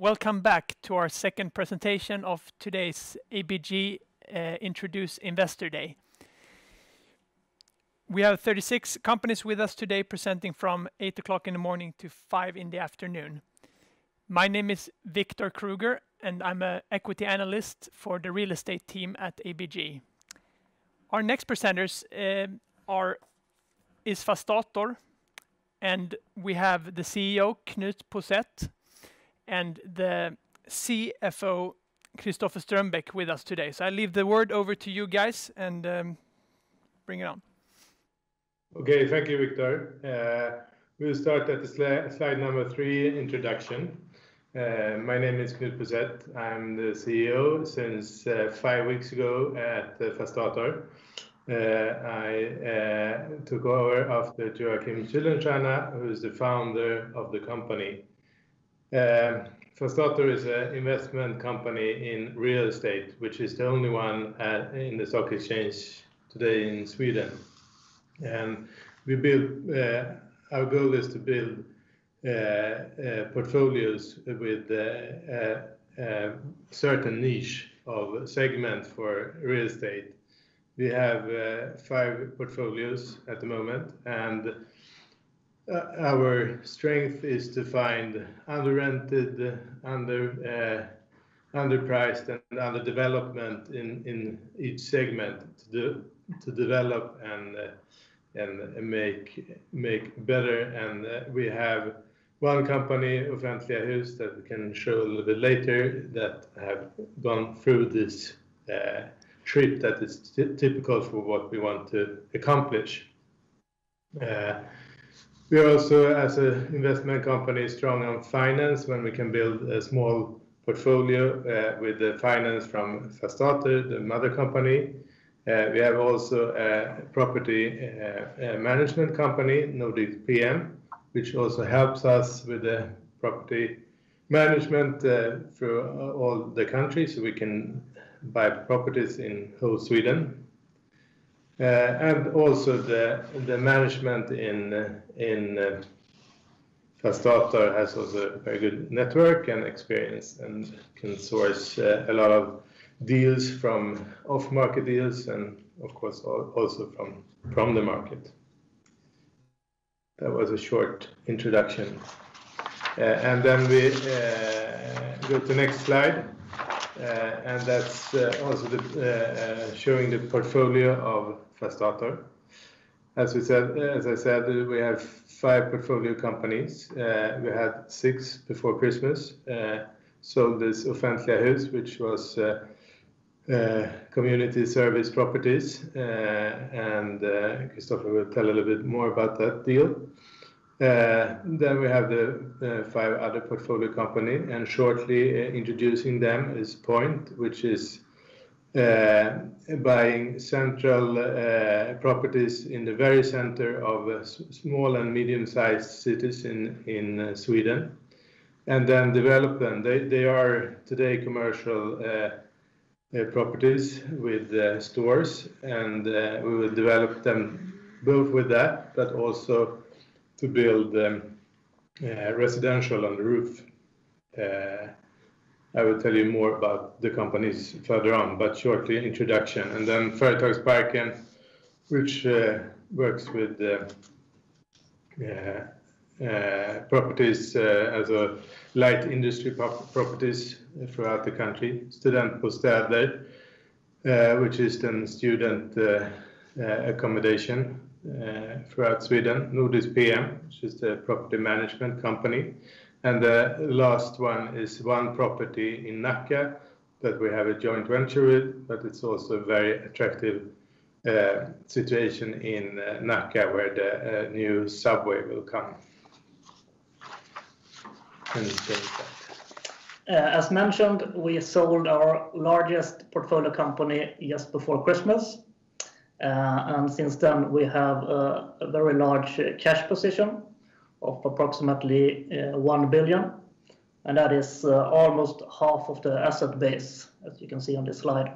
Welcome back to our second presentation of today's ABG Introduce Investor Day. We have 36 companies with us today presenting from 8 o'clock in the morning to 5 in the afternoon. My name is Victor Kruger and I'm an equity analyst for the real estate team at ABG. Our next presenters is Fastator, and we have the CEO Knut Poseth and the CFO Kristoffer Strömbäck with us today. So I leave the word over to you guys and bring it on. Okay, thank you, Victor. We'll start at the slide number 3, introduction. My name is Knut Poseth. I'm the CEO since 5 weeks ago at Fastator. I took over after Joachim Kuylenstierna, who is the founder of the company. Fastator is an investment company in real estate, which is the only one in the stock exchange today in Sweden. And we build. Our goal is to build portfolios with a certain niche of segment for real estate. We have 5 portfolios at the moment, and our strength is to find under-rented, underpriced, and under development in each segment to develop and make better. And we have one company, Offentliga Hus, that we can show a little bit later, that have gone through this trip that is typical for what we want to accomplish. We are also, as an investment company, strong on finance when we can build a small portfolio with the finance from Fastator, the mother company. We have also a property management company, Nordic PM, which also helps us with the property management through all the countries, so we can buy properties in whole Sweden. And also the management in Fastator has also a very good network and experience and can source a lot of deals from off-market deals and of course also from the market. That was a short introduction. And then we go to the next slide. And that's also showing the portfolio of Fastator. As I said, we have 5 portfolio companies. We had 6 before Christmas. Sold this Offentliga Hus, which was community service properties, and Kristoffer will tell a little bit more about that deal. Then we have the 5 other portfolio companies, and shortly introducing them is Point, which is buying central properties in the very center of small and medium-sized cities in Sweden, and then develop them. They are today commercial properties with stores, and we will develop them both with that, but also to build residential on the roof. I will tell you more about the companies further on, but shortly introduction. And then Företagsparken, which works with properties as a light industry properties throughout the country. Studentbostäder, which is then student accommodation throughout Sweden. Nordic PM, which is the property management company. And the last one is one property in Nacka that we have a joint venture with, but it's also a very attractive situation in Nacka where the new subway will come. As mentioned, we sold our largest portfolio company just before Christmas. And since then we have a very large cash position of approximately 1 billion. And that is almost half of the asset base, as you can see on this slide.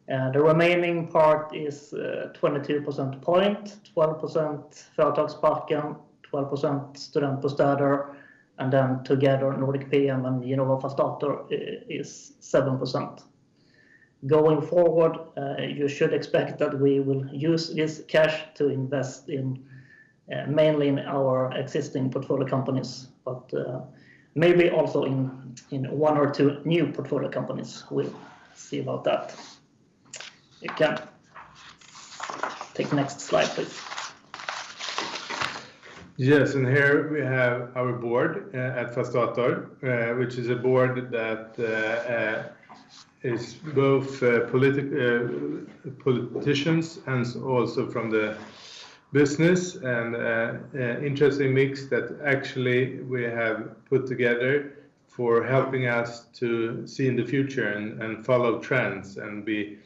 The remaining part is 22% Point, 12% Företagsparken, 12% Studentbostäder, and then together Nordic PM and Fastator is 7%. Going forward, you should expect that we will use this cash to invest in mainly in our existing portfolio companies, but maybe also in one or two new portfolio companies. We'll see about that. You can take the next slide, please. Yes, and here we have our board at Fastator, which is a board that is both politicians and also from the business, and interesting mix that actually we have put together for helping us to see in the future and follow trends and be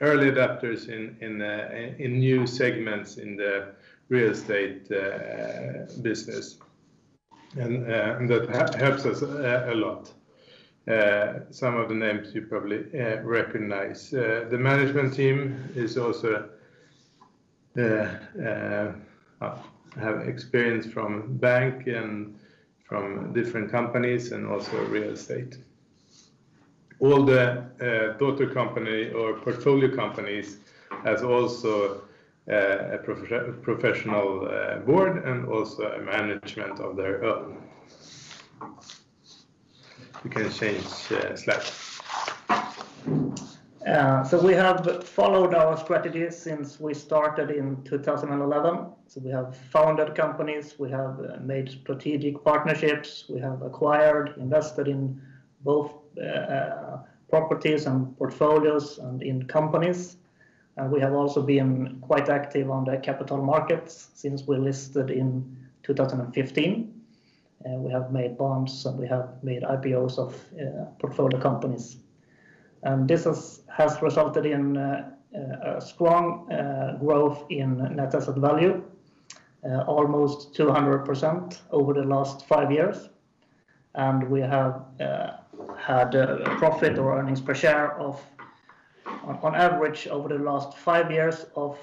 early adapters in new segments in the real estate business, and that helps us a lot. Some of the names you probably recognize. The management team is also have experience from bank and from different companies and also real estate. All the daughter company or portfolio companies has also a professional board and also a management of their own. You can change slide. So we have followed our strategy since we started in 2011. So we have founded companies, we have made strategic partnerships, we have acquired, invested in both properties and portfolios and in companies. And we have also been quite active on the capital markets since we listed in 2015. We have made bonds and we have made IPOs of portfolio companies. And this has resulted in a strong growth in net asset value, almost 200% over the last 5 years. And we have had a profit or earnings per share of, on average over the last 5 years, of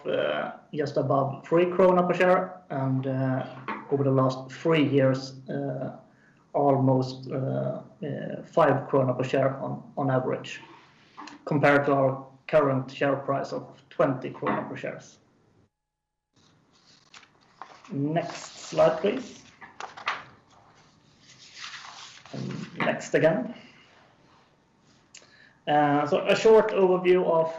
just above 3 krona per share, and over the last 3 years almost 5 krona per share on average, compared to our current share price of 20 krona per share. Next slide, please. And next again. So a short overview of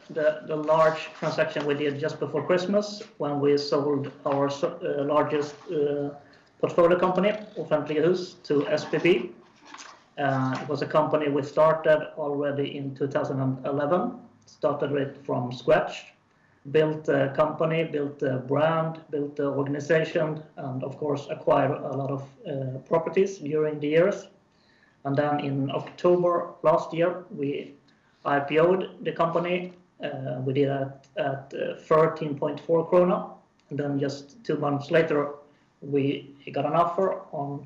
the large transaction we did just before Christmas when we sold our largest portfolio company, Offentliga Hus, to SBB. It was a company we started already in 2011, started it from scratch, built a company, built a brand, built an organization, and of course acquired a lot of properties during the years. And then in October last year, we IPO'd the company. We did that at 13.4 krona. And then just 2 months later, we got an offer on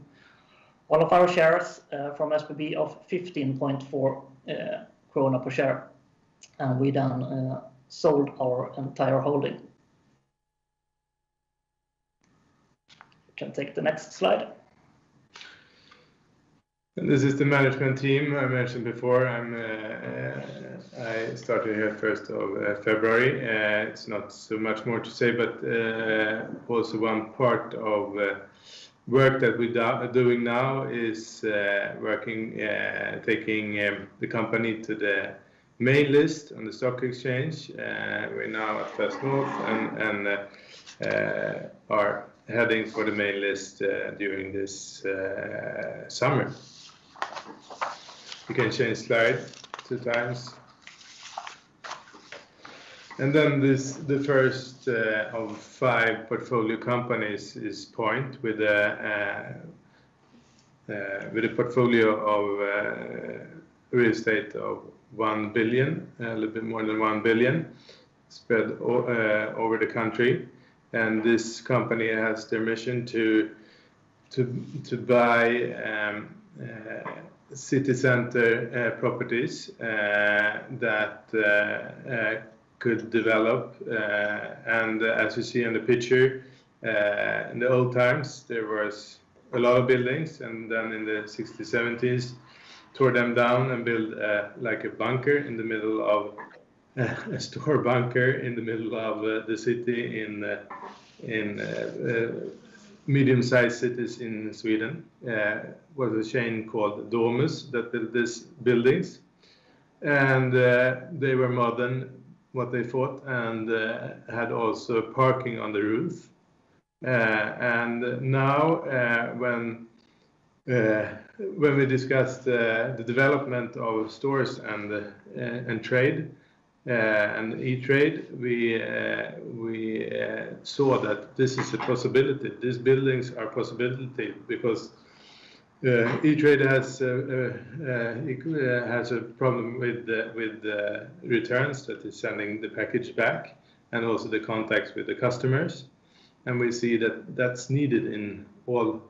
all of our shares from SBB of 15.4 krona per share. And we then sold our entire holding. You can take the next slide. And this is the management team I mentioned before. I started here 1st of February. It's not so much more to say, but also one part of work that we are doing now is taking the company to the main list on the stock exchange. We're now at First North and are heading for the main list during this summer. You can change slide 2 times. And then the first of 5 portfolio companies is Point with a portfolio of real estate of 1 billion, a little bit more than 1 billion, spread over the country. And this company has their mission to buy city center properties that could develop, and as you see in the picture, in the old times there was a lot of buildings, and then in the 60s, 70s, tore them down and built like a bunker in the middle of a store bunker in the middle of the city in medium-sized cities in Sweden. Was a chain called Domus that built these buildings, and they were modern, what they thought, and had also parking on the roof. And now, when we discussed the development of stores and trade and e-trade, we saw that this is a possibility. These buildings are a possibility because e-trade has a problem with returns, that is sending the package back, and also the contacts with the customers. And we see that that's needed in all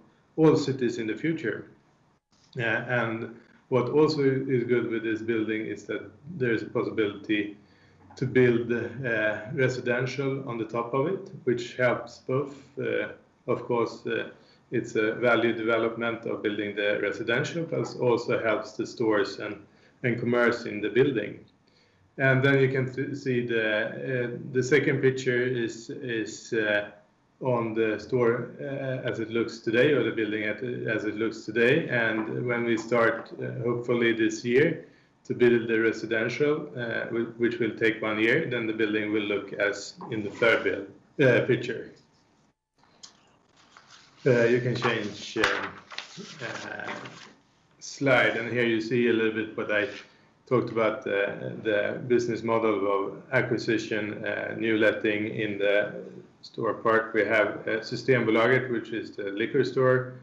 cities in the future. And what also is good with this building is that there's a possibility to build residential on the top of it, which helps both. Of course, it's a value development of building the residential, but also helps the stores and commerce in the building. And then you can see the second picture is on the store as it looks today, or the building as it looks today. And when we start, hopefully this year, to build the residential, which will take 1 year, then the building will look as in the third picture. You can change slide, and here you see a little bit what I talked about, the business model of acquisition, new letting in the store part. We have Systembolaget, which is the liquor store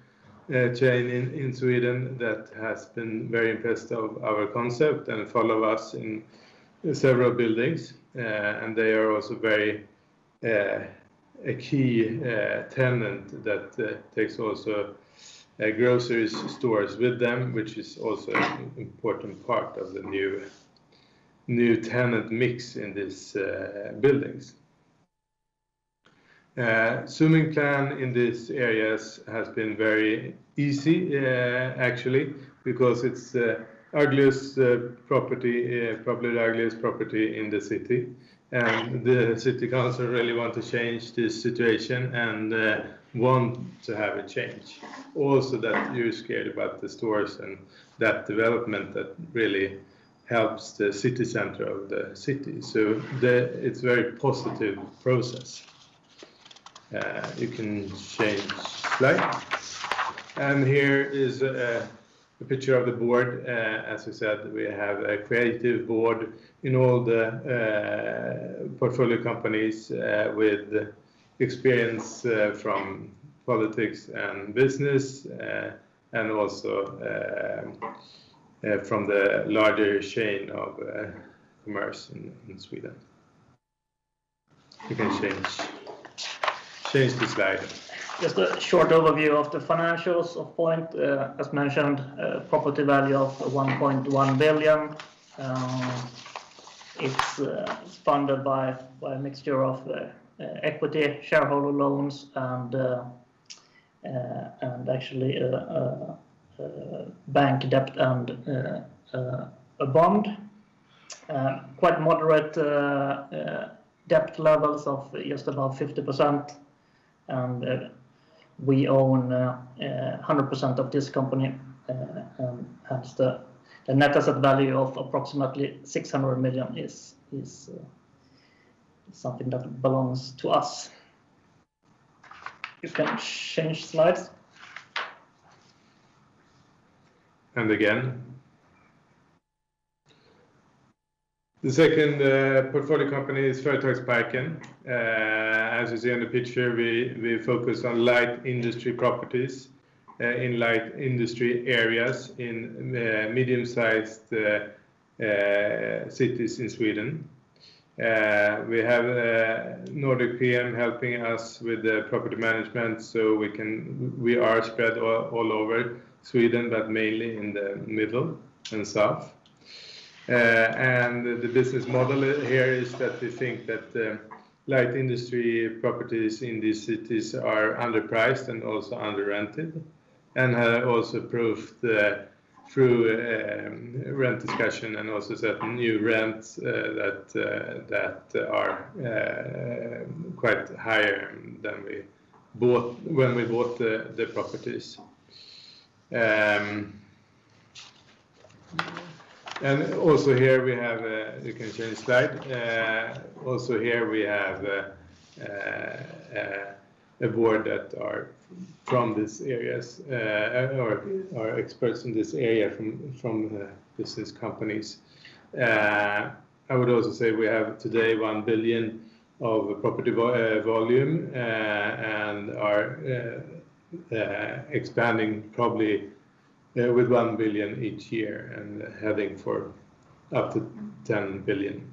chain in Sweden that has been very impressed of our concept and follow us in several buildings. And they are also very a key tenant that takes also grocery stores with them, which is also an important part of the new tenant mix in these buildings. Zooming plan in these areas has been very easy, actually, because it's the ugliest property, probably the ugliest property in the city. And the city council really want to change this situation and want to have a change. Also that you're scared about the stores and that development that really helps the city center of the city. So it's a very positive process. You can change slide. And here is a picture of the board. As I said, we have a creative board in all the portfolio companies with experience from politics and business, and also from the larger chain of commerce in Sweden. You can change the slide. Just a short overview of the financials of Point. As mentioned, property value of 1.1 billion. It's funded by a mixture of equity, shareholder loans, and actually bank debt and a bond. Quite moderate debt levels of just about 50%. And we own 100% of this company, and hence the net asset value of approximately 600 million is something that belongs to us. You can change slides. And again. The second portfolio company is Företagsparken. As you see in the picture, we focus on light industry properties in light industry areas in medium-sized cities in Sweden. We have Nordic PM helping us with the property management, so we are spread all over Sweden, but mainly in the middle and south. And the business model here is that we think that light industry properties in these cities are underpriced and also under-rented. and have also proved through rent discussion and also certain new rents that are quite higher than we bought when we bought the properties. And also here we have, you can change slide. Also here we have a board that are from these areas or are experts in this area from business companies. I would also say we have today 1 billion of property volume and are expanding probably with 1 billion each year and heading for up to 10 billion.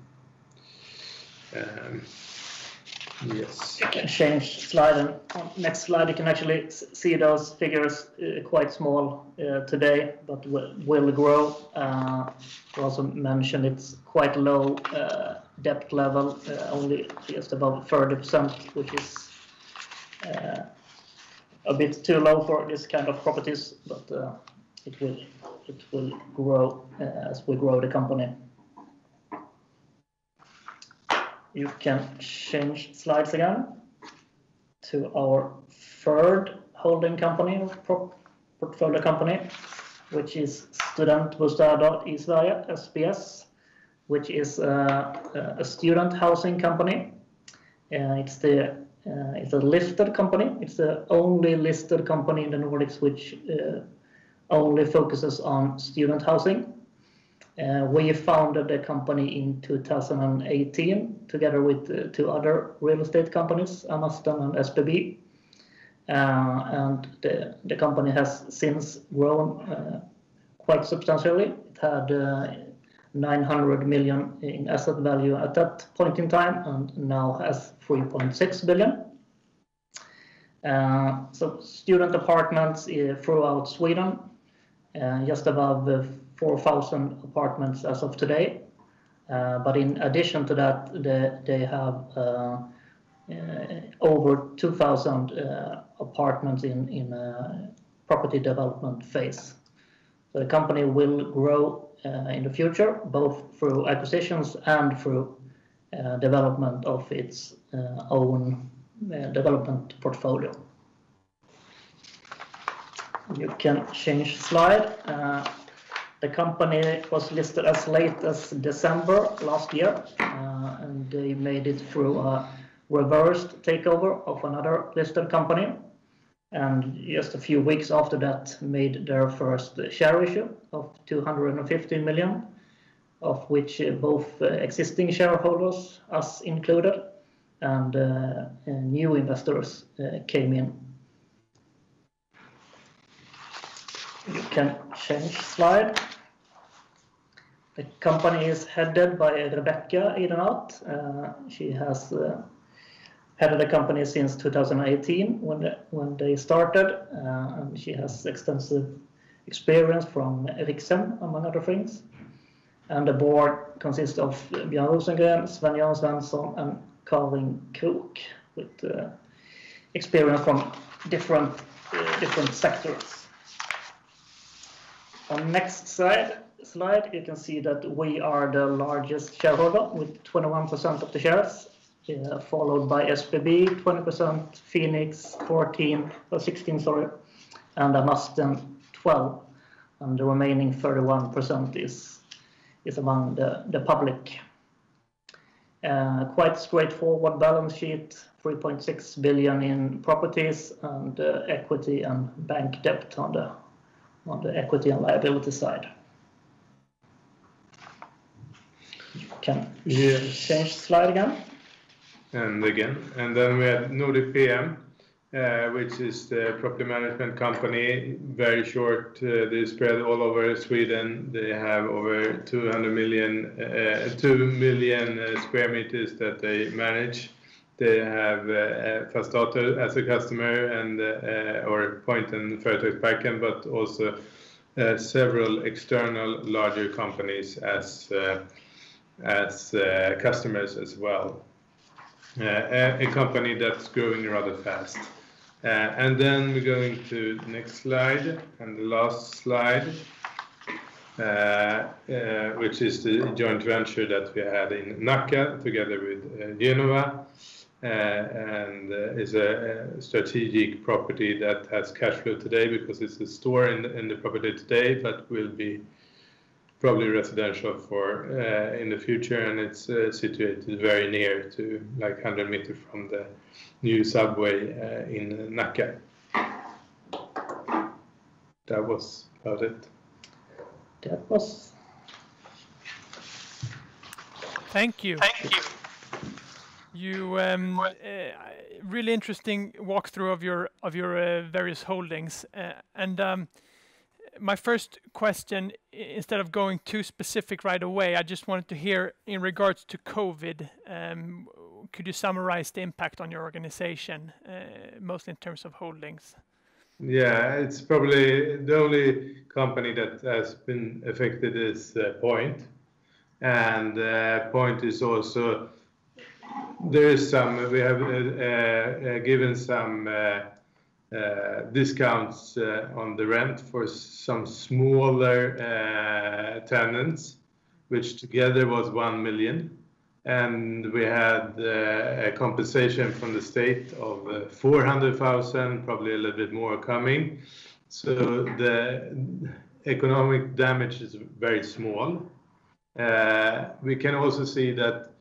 Yes. You can change slide, and on next slide you can actually see those figures quite small today, but will grow. Also mentioned it's quite low debt level, only just above 30%, which is a bit too low for this kind of properties, but it will grow as we grow the company. You can change slides again to our third holding company, portfolio company, which is Studentbostäder i Sverige, SBS, which is a student housing company. It's a listed company. It's the only listed company in the Nordics which only focuses on student housing. We founded the company in 2018 together with two other real estate companies, Amasten and SBB. And the company has since grown quite substantially. It had 900 million in asset value at that point in time and now has 3.6 billion. So student apartments throughout Sweden, just above 4,000 apartments as of today. But in addition to that, they have over 2,000 apartments in property development phase. So the company will grow in the future, both through acquisitions and through development of its own development portfolio. You can change slide. The company was listed as late as December last year, and they made it through a reversed takeover of another listed company. And just a few weeks after that, made their first share issue of 250 million, of which both existing shareholders, us included, and new investors came in. You can change slide. The company is headed by Rebecca Idenhout. She has headed the company since 2018 when they started, and she has extensive experience from Ericsson, among other things. And the board consists of Björn Rosengren, Sven-Jan Svensson, and Karin Krok, with experience from different sectors. On next slide, you can see that we are the largest shareholder with 21% of the shares, followed by SBB 20%, Phoenix 16, and Amasten 12%, and the remaining 31% is among the public. Quite straightforward balance sheet, 3.6 billion in properties and equity and bank debt on the equity and liability side. You can change slide again. And then we have Nordic PM, which is the property management company. Very short, they spread all over Sweden. They have over 2 million square meters that they manage. They have Fastator as a customer and or Point and Företagsparken, but also several external larger companies as customers as well. A company that's growing rather fast. And then we're going to the next slide and the last slide, which is the joint venture that we had in Nacka together with Genova, and is a strategic property that has cash flow today because it's a store in the property today, but will be probably residential for in the future, and it's situated very near to, like 100 meters from the new subway in Nacka. That was about it. That was. Thank you. Thank you. You really interesting walkthrough of your various holdings, and my first question, instead of going too specific right away, I just wanted to hear in regards to COVID. Could you summarize the impact on your organization, mostly in terms of holdings? Yeah, it's probably the only company that has been affected is Point, and Point is also, there is some, we have given some discounts on the rent for some smaller tenants, which together was 1 million. And we had a compensation from the state of 400,000, probably a little bit more coming. So the economic damage is very small. We can also see that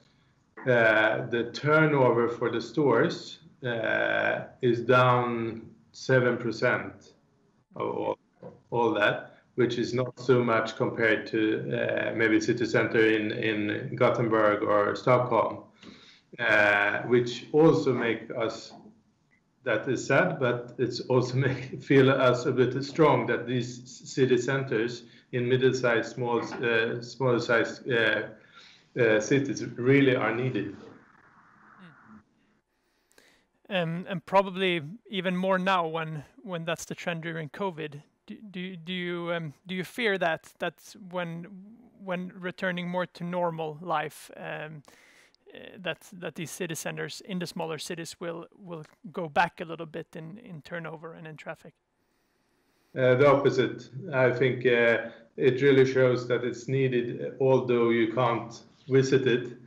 the turnover for the stores is down 7% of all that, which is not so much compared to maybe city center in Gothenburg or Stockholm, which also make us, that is sad, but it's also feel us a bit strong that these city centers in middle-sized, smaller-sized cities really are needed. And probably even more now when that's the trend during COVID. Do you fear that's when returning more to normal life, that these city centers in the smaller cities will go back a little bit in turnover and in traffic? The opposite. I think it really shows that it's needed, although you can't visit it.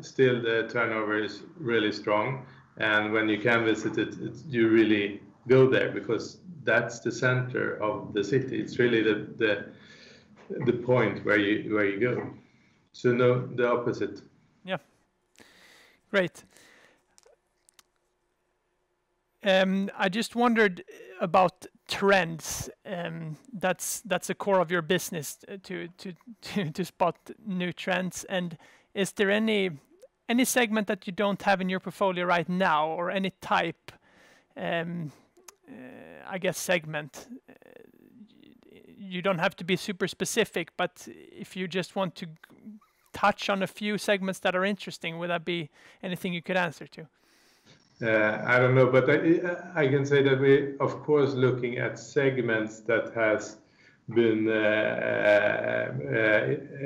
Still, the turnover is really strong. And when you can visit it, you really go there because that's the center of the city. It's really the point where you go. So no, the opposite. Yeah, great. I just wondered about trends. That's the core of your business to spot new trends. And is there any segment that you don't have in your portfolio right now, or any type, I guess, segment? You don't have to be super specific, but if you just want to touch on a few segments that are interesting, would that be anything you could answer to? I don't know, but I can say that we, of course, looking at segments that has been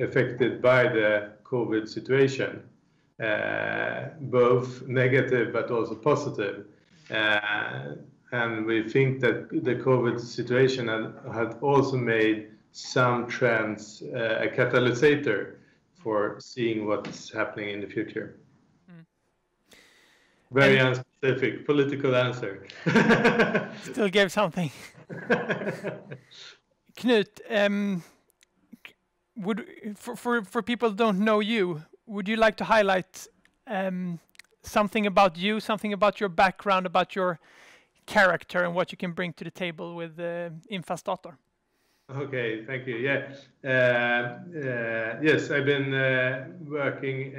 affected by the COVID situation. Both negative but also positive, and we think that the COVID situation had also made some trends a catalyst for seeing what's happening in the future. Very unspecific political answer. Still gave something. Knut, for people who don't know you, would you like to highlight something about you, something about your background, about your character, and what you can bring to the table with Fastator? Okay, thank you. Yeah, yes, I've been working,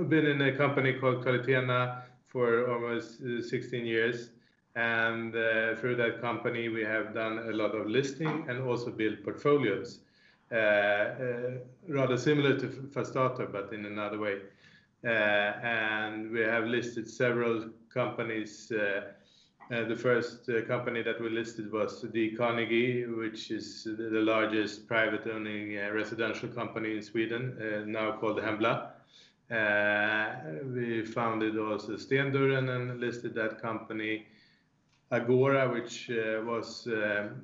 been in a company called Kvalitena for almost 16 years, and through that company we have done a lot of listing and also built portfolios. Rather similar to Fastator, but in another way. And we have listed several companies. The first company that we listed was the Carnegie, which is the largest private owning residential company in Sweden, now called Hembla. We founded also Stenduren and listed that company. Agora, which was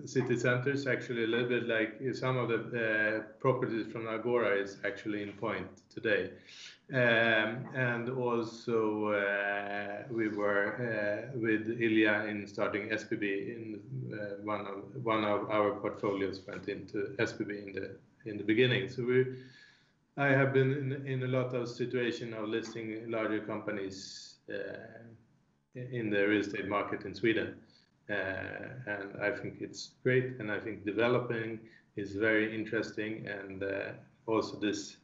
city centers, actually a little bit like some of the properties from Agora is actually in Point today. And also we were with Ilya in starting SBB in one of our portfolios went into SBB in the beginning. So I have been in a lot of situation of listing larger companies in the real estate market in Sweden. And I think it's great, and I think developing is very interesting, and also this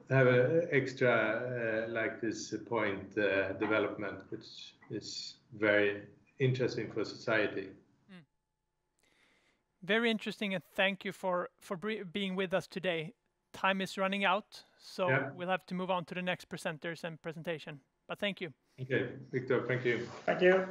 have an extra like this point development, which is very interesting for society. Very interesting, and thank you for being with us today. Time is running out, so we'll have to move on to the next presenters and presentation. But thank you. Okay, Victor, thank you. Thank you.